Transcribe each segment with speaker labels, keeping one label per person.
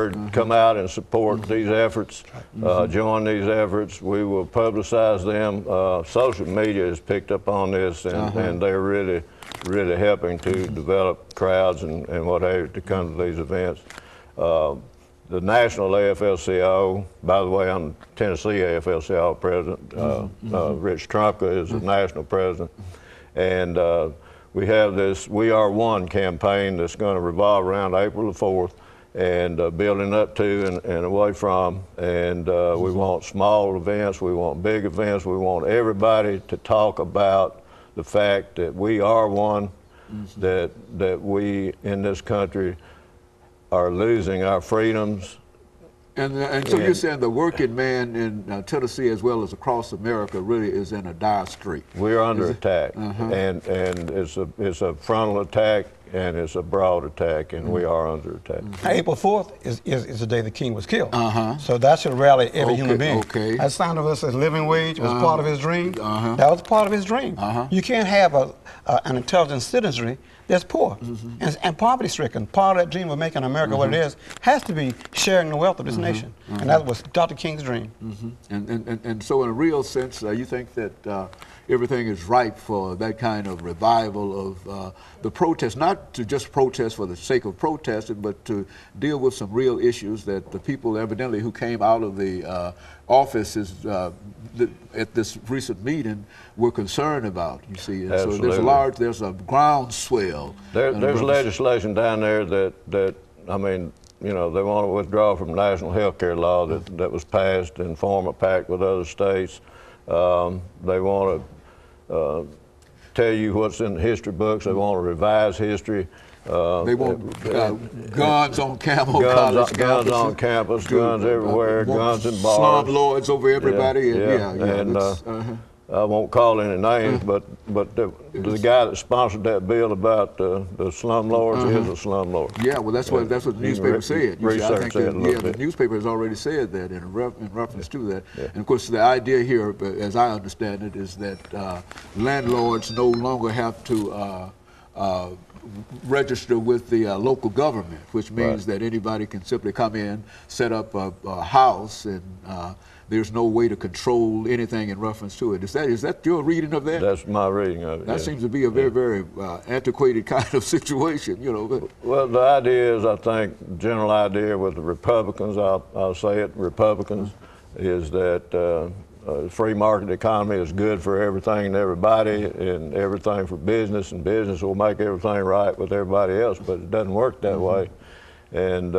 Speaker 1: come out and support these efforts, join these efforts. We will publicize them. Social media has picked up on this, and they're really helping to develop crowds and what have you to come to these events. The national AFL-CIO, by the way, I'm Tennessee AFL-CIO president. Rich Trumka is the national president. And we have this We Are One campaign that's going to revolve around April the 4th and building up to and away from. And we want small events, we want big events, we want everybody to talk about the fact that we are one, that we in this country are losing our freedoms.
Speaker 2: And so you're saying the working man in Tennessee as well as across America really is in a dire strait.
Speaker 1: We're under attack, and it's a frontal attack and it's a broad attack, and we are under attack.
Speaker 3: April 4th is the day the king was killed. So that should rally every human being. That sound of us as living wage was part of his dream. That was part of his dream. You can't have an intelligent citizenry that's poor and poverty-stricken. Part of that dream of making America what it is has to be sharing the wealth of this nation, and that was Dr. King's dream.
Speaker 2: And so in a real sense, you think that everything is ripe for that kind of revival of the protest, not to just protest for the sake of protesting, but to deal with some real issues that the people evidently who came out of the offices at this recent meeting were concerned about, you see. And so there's a groundswell.
Speaker 1: There's legislation down there that, I mean, you know, they want to withdraw from national health care law that was passed and form a pact with other states. They want to tell you what's in the history books. They want to revise history.
Speaker 2: They want guns on campus,
Speaker 1: guns on campus, guns everywhere, guns in bars.
Speaker 2: Slum lords over everybody.
Speaker 1: I won't call any names, but the guy that sponsored that bill about the slum lords is a slum lord.
Speaker 2: Yeah, well, that's what the newspaper said.
Speaker 1: Research that a little bit.
Speaker 2: The newspaper has already said that in reference to that. And of course, the idea here, as I understand it, is that landlords no longer have to register with the local government, which means that anybody can simply come in, set up a house, and there's no way to control anything in reference to it. Is that your reading of that?
Speaker 1: That's my reading of it.
Speaker 2: That seems to be a very antiquated kind of situation, you know.
Speaker 1: Well, the idea is, I think, general idea with the Republicans, I'll say it, Republicans, is that free market economy is good for everything and everybody, and everything for business, and business will make everything right with everybody else, but it doesn't work that way. And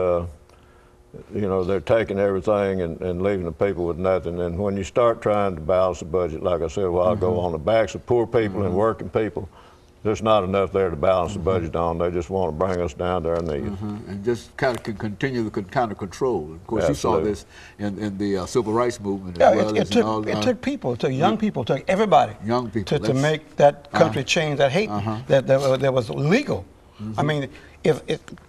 Speaker 1: you know, they're taking everything and leaving the people with nothing. And when you start trying to balance the budget, like I said a while ago, on the backs of poor people and working people, there's not enough there to balance the budget on. They just want to bring us down to our knees.
Speaker 2: And just kind of continue the kind of control. Of course, Absolutely. You saw this in the civil rights movement as well.
Speaker 3: It took people, it took young people, it took everybody
Speaker 2: young people,
Speaker 3: to make that country change that hate that was legal. I mean, if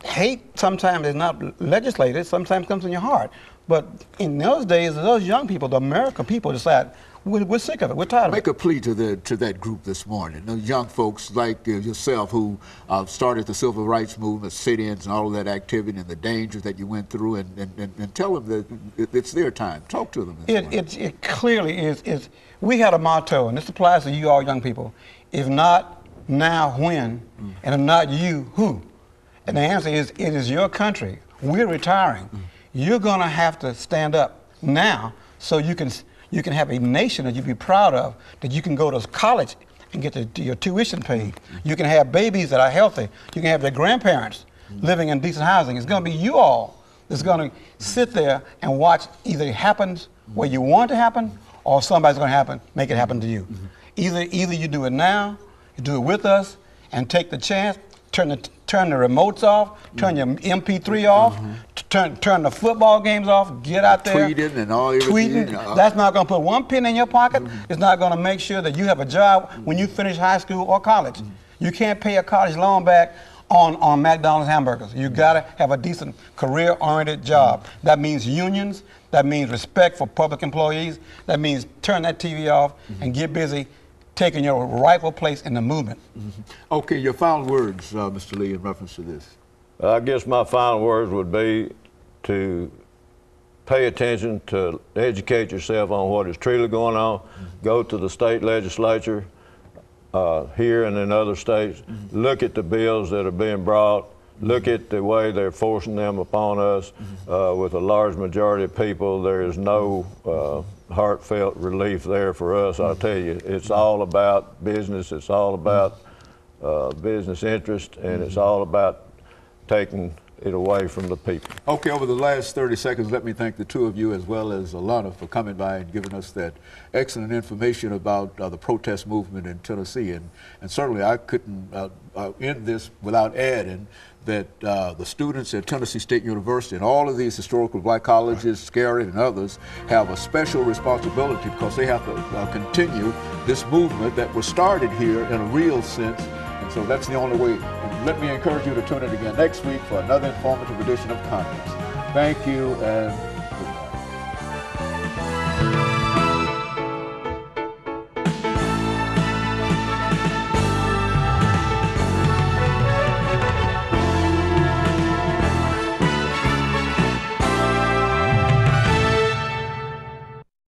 Speaker 3: hate sometimes is not legislated, sometimes comes in your heart. But in those days, those young people, the American people, decide, we're sick of it, we're tired of it.
Speaker 2: Make a plea to that group this morning, those young folks like yourself who started the civil rights movement, sit-ins and all of that activity and the dangers that you went through, and tell them that it's their time. Talk to them this morning.
Speaker 3: It clearly is. We had a motto, and this applies to you all young people: if not now, when? And if not you, who? And the answer is, it is your country. We're retiring. You're going to have to stand up now so you can have a nation that you be proud of, that you can go to college and get your tuition paid. You can have babies that are healthy. You can have their grandparents living in decent housing. It's going to be you all that's going to sit there and watch either it happens where you want it to happen, or somebody's going to make it happen to you. Either you do it now, you do it with us, and take the chance. Turn the remotes off, turn your MP3 off, turn the football games off, get out there.
Speaker 2: Tweeting and all everything.
Speaker 3: That's not going to put one penny in your pocket. It's not going to make sure that you have a job when you finish high school or college. You can't pay a college loan back on McDonald's hamburgers. You got to have a decent career-oriented job. That means unions. That means respect for public employees. That means turn that TV off and get busy taking your rightful place in the movement.
Speaker 2: Okay, your final words, Mr. Lee, in reference to this.
Speaker 1: I guess my final words would be, to pay attention, to educate yourself on what is truly going on. Go to the state legislature here and in other states. Look at the bills that are being brought. Look at the way they're forcing them upon us. With a large majority of people, there is no heartfelt relief there for us. I'll tell you, it's all about business. It's all about business interest, and it's all about taking it away from the people.
Speaker 2: Okay, over the last 30 seconds, let me thank the two of you as well as Alana for coming by and giving us that excellent information about the protest movement in Tennessee. And certainly I couldn't end this without adding that the students at Tennessee State University and all of these historical black colleges, Scarry and others, have a special responsibility because they have to continue this movement that was started here in a real sense. And so that's the only way. And let me encourage you to tune in again next week for another informative edition of Context. Thank you, and